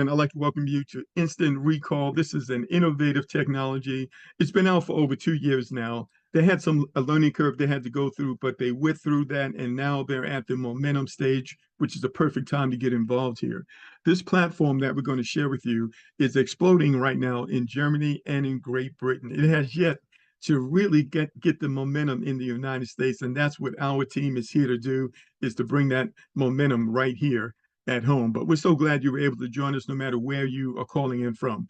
gentlemen, I'd like to welcome you to Instant Recall. This is an innovative technology. It's been out for over 2 years now. They had a learning curve they had to go through, but they went through that, and now they're at the momentum stage, which is the perfect time to get involved here. This platform that we're going to share with you is exploding right now in Germany and in Great Britain. It has yet to really get the momentum in the United States, and that's what our team is here to do, is to bring that momentum right here at home. But we're so glad you were able to join us no matter where you are calling in from.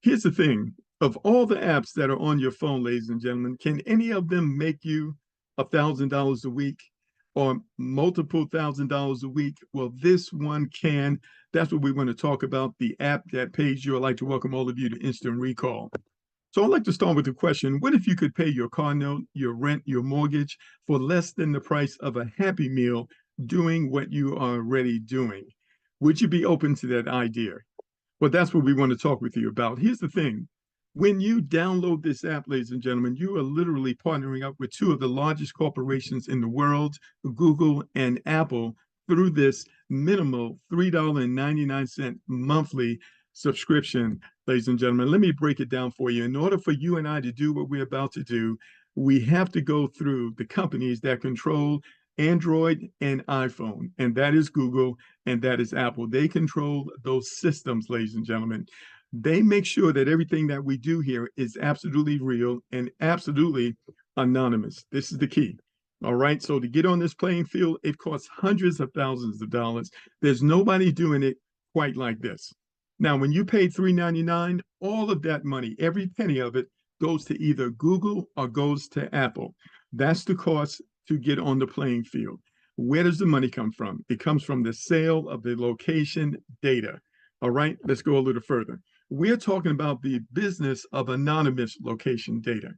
Here's the thing. Of all the apps that are on your phone, ladies and gentlemen, can any of them make you $1,000 a week or multiple $1,000 a week? Well, this one can. That's what we want to talk about, the app that pays you. I'd like to welcome all of you to Instant Recall. So I'd like to start with the question, what if you could pay your car note, your rent, your mortgage for less than the price of a Happy Meal doing what you are already doing? Would you be open to that idea? Well, that's what we want to talk with you about. Here's the thing. When you download this app, ladies and gentlemen, you are literally partnering up with two of the largest corporations in the world, Google and Apple, through this minimal $3.99 monthly subscription, ladies and gentlemen. Let me break it down for you. In order for you and I to do what we're about to do, we have to go through the companies that control Android and iPhone, and that is Google and that is Apple. They control those systems, ladies and gentlemen. They make sure that everything that we do here is absolutely real and absolutely anonymous. This is the key. All right. So to get on this playing field, it costs hundreds of thousands of dollars. There's nobody doing it quite like this. Now, when you pay $3.99, all of that money, every penny of it, goes to either Google or goes to Apple. That's the cost to get on the playing field. Where does the money come from? It comes from the sale of the location data. All right, let's go a little further. We're talking about the business of anonymous location data.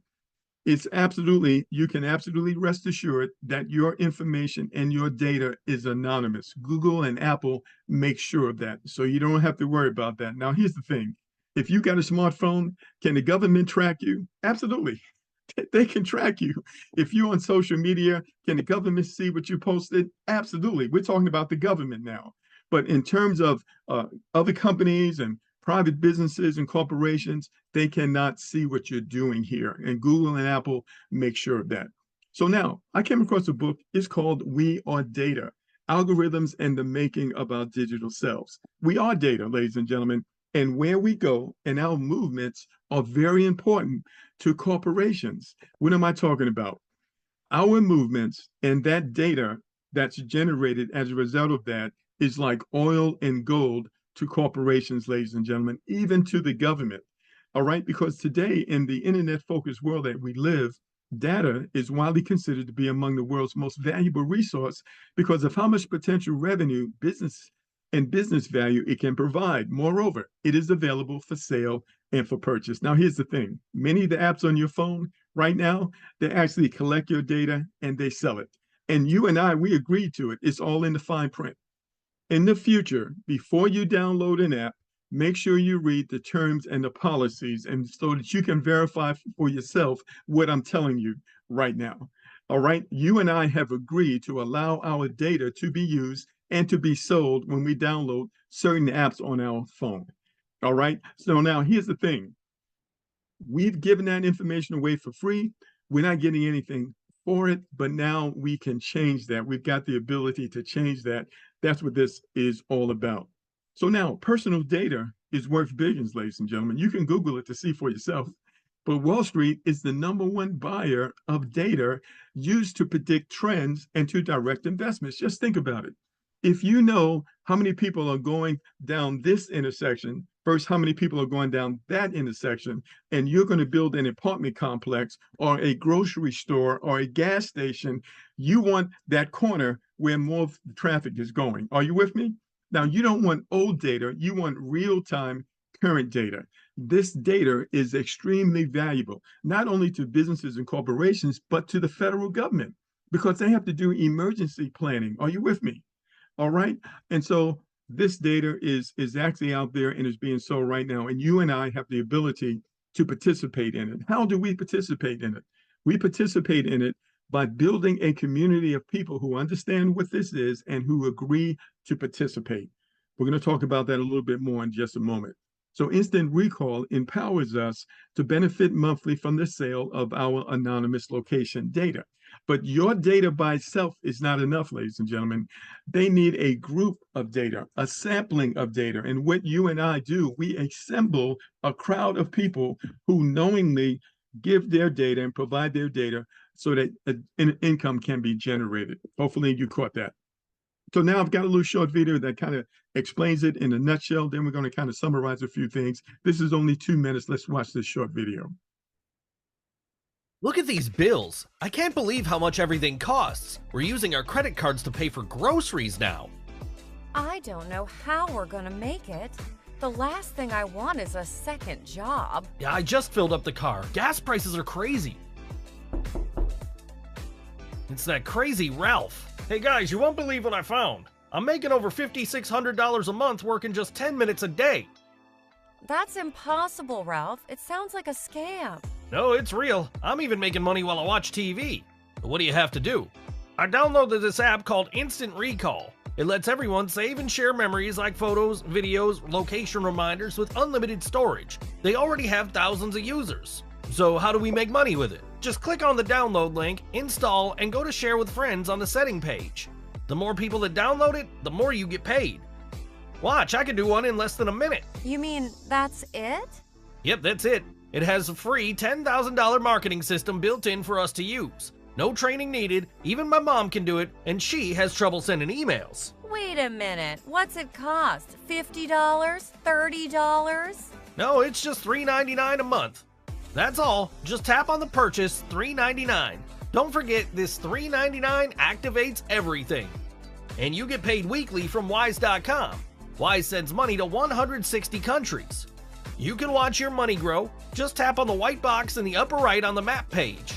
You can absolutely rest assured that your information and your data is anonymous. Google and Apple make sure of that, so you don't have to worry about that. Now, here's the thing. If you got a smartphone, can the government track you? Absolutely. They can track you. If you're on social media, can the government see what you posted? Absolutely. We're talking about the government now. But in terms of other companies and private businesses and corporations, they cannot see what you're doing here. And Google and Apple make sure of that. So now I came across a book. It's called We Are Data, Algorithms and the Making of Our Digital Selves. We are data, ladies and gentlemen. And where we go and our movements are very important to corporations. What am I talking about? Our movements and that data that's generated as a result of that is like oil and gold to corporations, ladies and gentlemen, even to the government. All right, because today in the internet-focused world that we live, data is widely considered to be among the world's most valuable resource because of how much potential revenue, business value it can provide. Moreover, it is available for sale and for purchase. Now, here's the thing. Many of the apps on your phone right now, they actually collect your data and they sell it. And you and I, we agreed to it. It's all in the fine print. In the future, before you download an app, make sure you read the terms and the policies, and so that you can verify for yourself what I'm telling you right now. All right. You and I have agreed to allow our data to be used and to be sold when we download certain apps on our phone. All right. So now here's the thing. We've given that information away for free. We're not getting anything for it, but now we can change that. We've got the ability to change that. That's what this is all about. So now personal data is worth billions, ladies and gentlemen. You can Google it to see for yourself. But Wall Street is the #1 buyer of data used to predict trends and to direct investments. Just think about it. If you know how many people are going down this intersection versus how many people are going down that intersection, and you're going to build an apartment complex or a grocery store or a gas station, you want that corner where more of the traffic is going. Are you with me? Now, you don't want old data. You want real-time current data. This data is extremely valuable, not only to businesses and corporations, but to the federal government, because they have to do emergency planning. Are you with me? All right. And so this data is actually out there and is being sold right now. And you and I have the ability to participate in it. How do we participate in it? We participate in it by building a community of people who understand what this is and who agree to participate. We're going to talk about that a little bit more in just a moment. So Instant Recall empowers us to benefit monthly from the sale of our anonymous location data. But your data by itself is not enough, ladies and gentlemen. They need a group of data, a sampling of data. And what you and I do, we assemble a crowd of people who knowingly give their data and provide their data so that an income can be generated. Hopefully you caught that. So now I've got a little short video that kind of explains it in a nutshell. Then we're going to kind of summarize a few things. This is only 2 minutes. Let's watch this short video. Look at these bills. I can't believe how much everything costs. We're using our credit cards to pay for groceries now. I don't know how we're gonna make it. The last thing I want is a second job. Yeah, I just filled up the car. Gas prices are crazy. It's that crazy Ralph. Hey guys, you won't believe what I found. I'm making over $5,600 a month working just 10 minutes a day. That's impossible, Ralph. It sounds like a scam. No, it's real. I'm even making money while I watch TV. But what do you have to do? I downloaded this app called Instant Recall. It lets everyone save and share memories like photos, videos, location reminders with unlimited storage. They already have thousands of users. So how do we make money with it? Just click on the download link, install, and go to share with friends on the setting page. The more people that download it, the more you get paid. Watch, I can do one in less than a minute. You mean that's it? Yep, that's it. It has a free $10,000 marketing system built in for us to use. No training needed, even my mom can do it, and she has trouble sending emails. Wait a minute. What's it cost? $50? $30? No, it's just $3.99 a month. That's all. Just tap on the purchase, $3.99. Don't forget, this $3.99 activates everything. And you get paid weekly from Wise.com. Wise sends money to 160 countries. You can watch your money grow. Just tap on the white box in the upper right on the map page.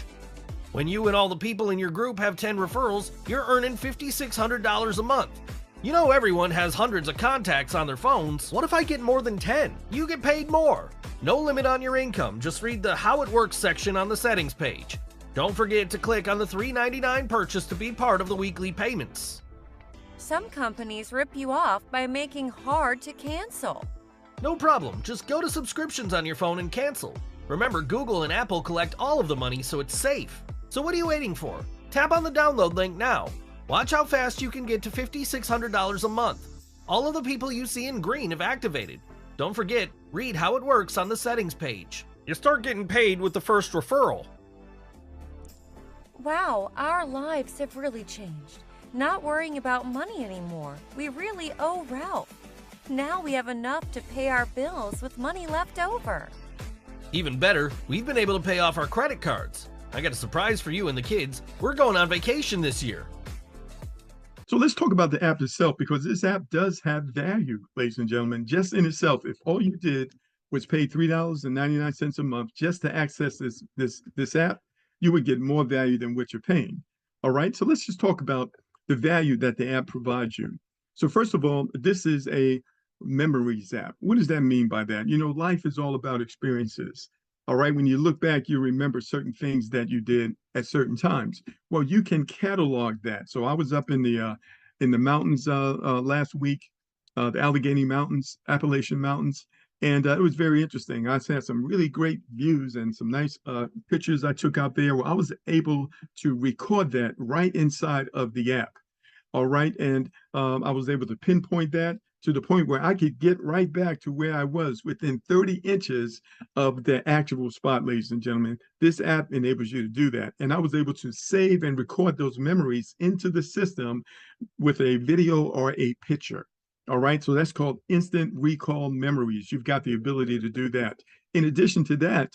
When you and all the people in your group have 10 referrals, you're earning $5,600 a month. You know everyone has hundreds of contacts on their phones. What if I get more than 10? You get paid more. No limit on your income. Just read the How It Works section on the settings page. Don't forget to click on the $3.99 purchase to be part of the weekly payments. Some companies rip you off by making hard to cancel. No problem. Just go to subscriptions on your phone and cancel. Remember, Google and Apple collect all of the money, so it's safe. So what are you waiting for? Tap on the download link now. Watch how fast you can get to $5,600 a month. All of the people you see in green have activated. Don't forget, read How It Works on the settings page. You start getting paid with the first referral. Wow, our lives have really changed. Not worrying about money anymore. We really owe Ralph. Now we have enough to pay our bills with money left over. Even better, we've been able to pay off our credit cards. I got a surprise for you and the kids. We're going on vacation this year. So let's talk about the app itself, because this app does have value, ladies and gentlemen, just in itself. If all you did was pay $3.99 a month just to access this app, you would get more value than what you're paying. All right, so let's just talk about the value that the app provides you. So first of all, this is a memories app. What does that mean by that? You know, life is all about experiences. All right, when you look back, you remember certain things that you did at certain times. Well, you can catalog that. So I was up in the mountains last week, the Allegheny Mountains, Appalachian Mountains, and it was very interesting. I had some really great views and some nice pictures I took out there. Well, I was able to record that right inside of the app. All right, and I was able to pinpoint that to the point where I could get right back to where I was within 30 inches of the actual spot, ladies and gentlemen. This app enables you to do that. And I was able to save and record those memories into the system with a video or a picture. All right, so that's called Instant Recall Memories. You've got the ability to do that. In addition to that,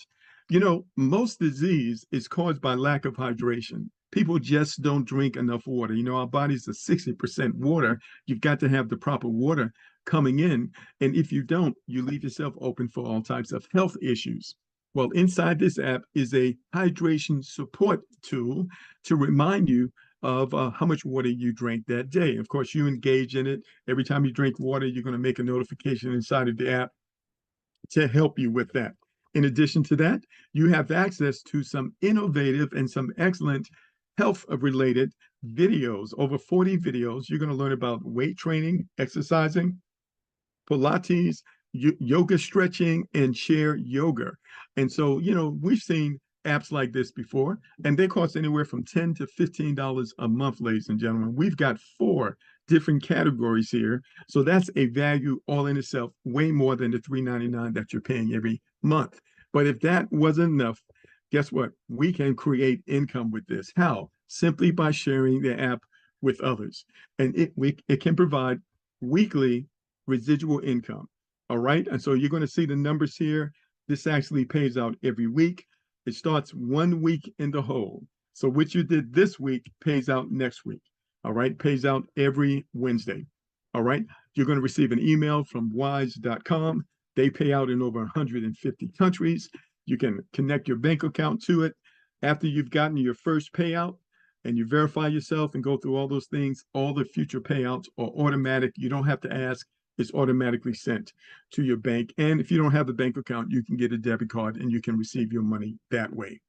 you know, most disease is caused by lack of hydration. People just don't drink enough water. You know, our bodies are 60% water. You've got to have the proper water coming in. And if you don't, you leave yourself open for all types of health issues. Well, inside this app is a hydration support tool to remind you of how much water you drank that day. Of course, you engage in it. Every time you drink water, you're going to make a notification inside of the app to help you with that. In addition to that, you have access to some innovative and some excellent health-related videos, over 40 videos. You're going to learn about weight training, exercising, Pilates, yoga stretching, and share yoga. And so, we've seen apps like this before, and they cost anywhere from $10 to $15 a month, ladies and gentlemen. We've got 4 different categories here. So that's a value all in itself, way more than the $3.99 that you're paying every month. But if that wasn't enough, guess what? We can create income with this. How? Simply by sharing the app with others. And it can provide weekly residual income. All right. And so you're going to see the numbers here. This actually pays out every week. It starts 1 week in the hole. So what you did this week pays out next week. All right. Pays out every Wednesday. All right. You're going to receive an email from wise.com. They pay out in over 150 countries. You can connect your bank account to it. After you've gotten your first payout and you verify yourself and go through all those things, all the future payouts are automatic. You don't have to ask. It's automatically sent to your bank. And if you don't have a bank account, you can get a debit card and you can receive your money that way.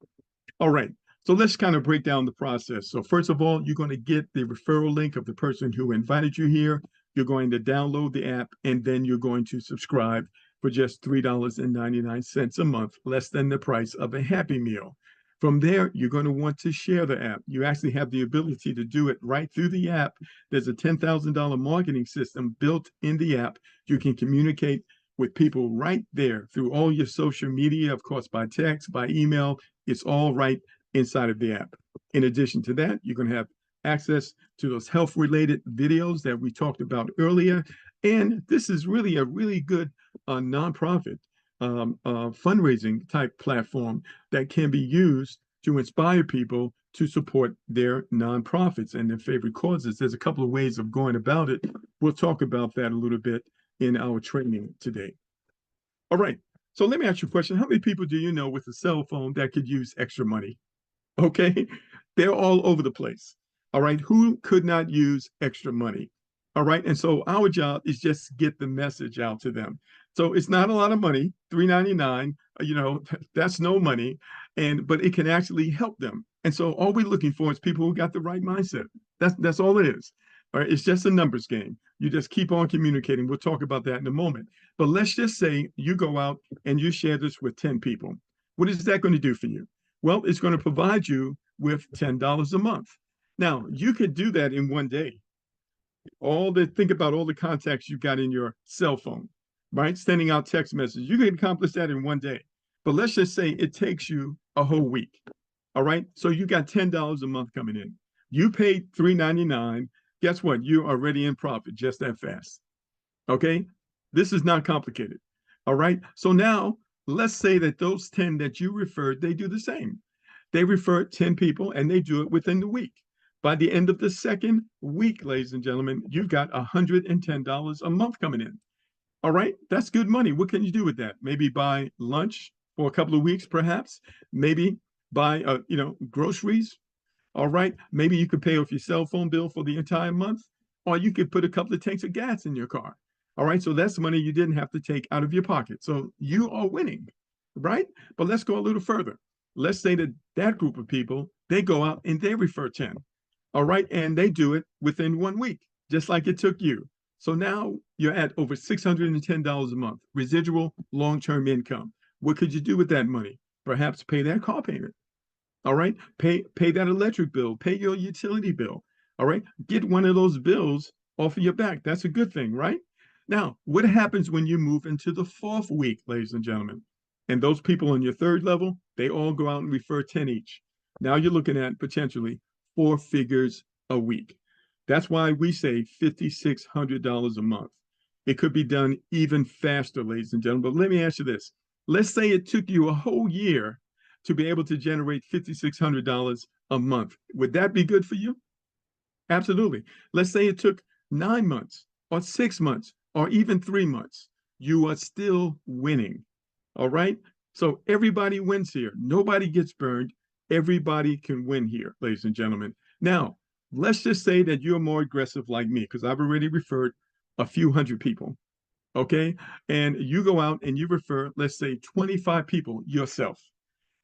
All right. So let's kind of break down the process. So first of all, you're going to get the referral link of the person who invited you here. You're going to download the app, and then you're going to subscribe for just $3.99 a month, less than the price of a Happy Meal. From there, you're going to want to share the app. You actually have the ability to do it right through the app. There's a $10,000 marketing system built in the app. You can communicate with people right there through all your social media, of course, by text, by email. It's all right inside of the app. In addition to that, you're going to have access to those health-related videos that we talked about earlier. And this is really a really good nonprofit fundraising type platform that can be used to inspire people to support their nonprofits and their favorite causes. There's a couple of ways of going about it. We'll talk about that a little bit in our training today. All right. So let me ask you a question. How many people do you know with a cell phone that could use extra money? Okay. They're all over the place. All right. Who could not use extra money? All right. And so our job is just get the message out to them. So it's not a lot of money, $3.99, that's no money. But it can actually help them. And so all we're looking for is people who got the right mindset. That's all it is. All right. It's just a numbers game. You just keep on communicating. We'll talk about that in a moment. But let's just say you go out and you share this with 10 people. What is that going to do for you? Well, it's going to provide you with $10 a month. Now, you could do that in one day. Think about all the contacts you've got in your cell phone, right? Sending out text messages. You can accomplish that in one day. But let's just say it takes you a whole week. All right. So you got $10 a month coming in. You paid $3.99. Guess what? You're already in profit just that fast. Okay. This is not complicated. All right. So now let's say that those 10 that you referred, they do the same. They refer 10 people and they do it within the week. By the end of the second week, ladies and gentlemen, you've got $110 a month coming in. All right, that's good money. What can you do with that? Maybe buy lunch for a couple of weeks, perhaps. Maybe buy, groceries. All right, maybe you could pay off your cell phone bill for the entire month, or you could put a couple of tanks of gas in your car. All right, so that's money you didn't have to take out of your pocket. So you are winning, right? But let's go a little further. Let's say that group of people, they go out and they refer 10. All right. And they do it within 1 week, just like it took you. So now you're at over $610 a month, residual long-term income. What could you do with that money? Perhaps pay that car payment. All right. Pay that electric bill, pay your utility bill. All right. Get one of those bills off of your back. That's a good thing, right? Now, what happens when you move into the 4th week, ladies and gentlemen? And those people on your 3rd level, they all go out and refer 10 each. Now you're looking at potentially 4 figures a week. That's why we say $5,600 a month. It could be done even faster, ladies and gentlemen. But let me ask you this. Let's say it took you a whole year to be able to generate $5,600 a month. Would that be good for you? Absolutely. Let's say it took 9 months or 6 months or even 3 months. You are still winning. All right? So everybody wins here. Nobody gets burned. Everybody can win here, ladies and gentlemen. Now, let's just say that you're more aggressive like me, because I've already referred a few hundred people. Okay. And you go out and you refer, let's say 25 people yourself.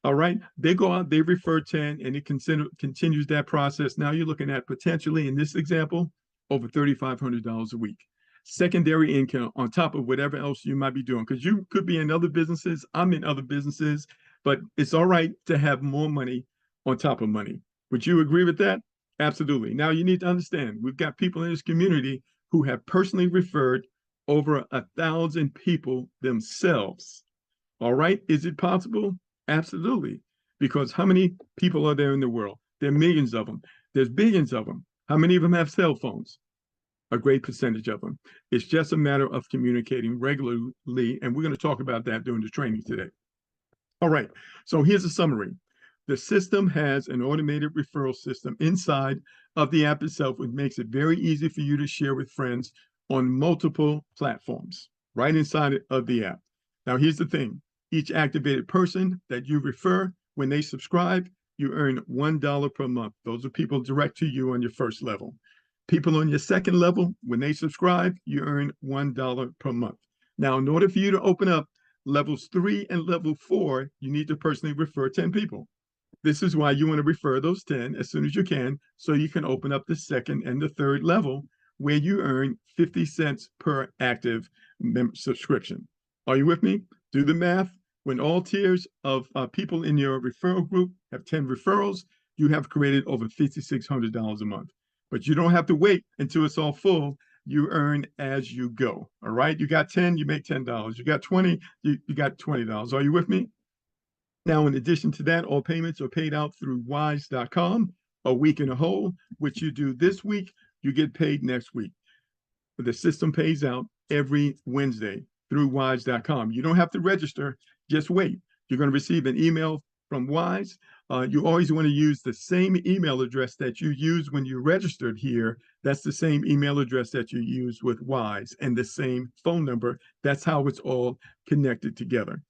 All right. They go out, they refer 10, and it continues that process. Now you're looking at potentially, in this example, over $3,500 a week. secondary income on top of whatever else you might be doing. Because you could be in other businesses, I'm in other businesses, but it's all right to have more money on top of money. Would you agree with that? Absolutely. Now you need to understand, we've got people in this community who have personally referred over 1,000 people themselves. All right. Is it possible? Absolutely. Because how many people are there in the world? There are millions of them. There's billions of them. How many of them have cell phones? A great percentage of them. It's just a matter of communicating regularly. And we're going to talk about that during the training today. All right. So here's a summary. The system has an automated referral system inside of the app itself, which makes it very easy for you to share with friends on multiple platforms right inside of the app. Now, here's the thing. Each activated person that you refer, when they subscribe, you earn $1 per month. Those are people direct to you on your first level. People on your second level, when they subscribe, you earn $1 per month. Now, in order for you to open up levels 3 and level 4, you need to personally refer 10 people. This is why you want to refer those 10 as soon as you can, so you can open up the second and the third level where you earn 50 cents per active subscription. Are you with me? Do the math. When all tiers of people in your referral group have 10 referrals, you have created over $5,600 a month. But you don't have to wait until it's all full. You earn as you go. All right. You got 10, you make $10. You got 20, you got $20. Are you with me? Now, in addition to that, all payments are paid out through wise.com, a week in a whole. Which you do this week, you get paid next week. The system pays out every Wednesday through wise.com. You don't have to register, just wait. You're going to receive an email from Wise. You always want to use the same email address that you used when you registered here. That's the same email address that you use with Wise, and the same phone number. That's how it's all connected together.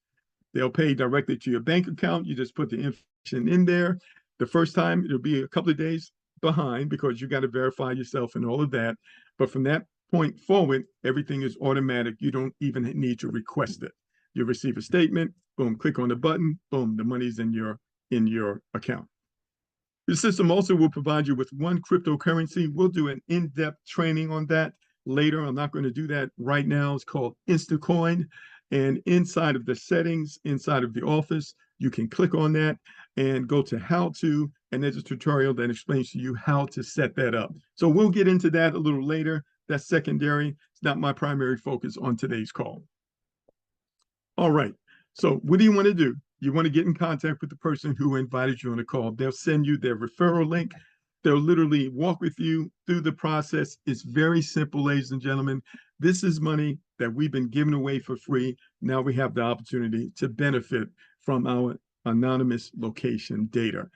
They'll pay directly to your bank account. You just put the information in there. The first time, it'll be a couple of days behind because you got to verify yourself and all of that. But from that point forward, everything is automatic. You don't even need to request it. You receive a statement, boom, click on the button, boom, the money's in your account. The system also will provide you with one cryptocurrency. We'll do an in-depth training on that later. I'm not going to do that right now. It's called InstaCoin. And inside of the settings, inside of the office, you can click on that and go to how to, and there's a tutorial that explains to you how to set that up. So we'll get into that a little later. That's secondary. It's not my primary focus on today's call. All right. So what do you want to do? You want to get in contact with the person who invited you on the call. They'll send you their referral link. They'll literally walk with you through the process. It's very simple, ladies and gentlemen. This is money that we've been giving away for free. Now we have the opportunity to benefit from our anonymous location data.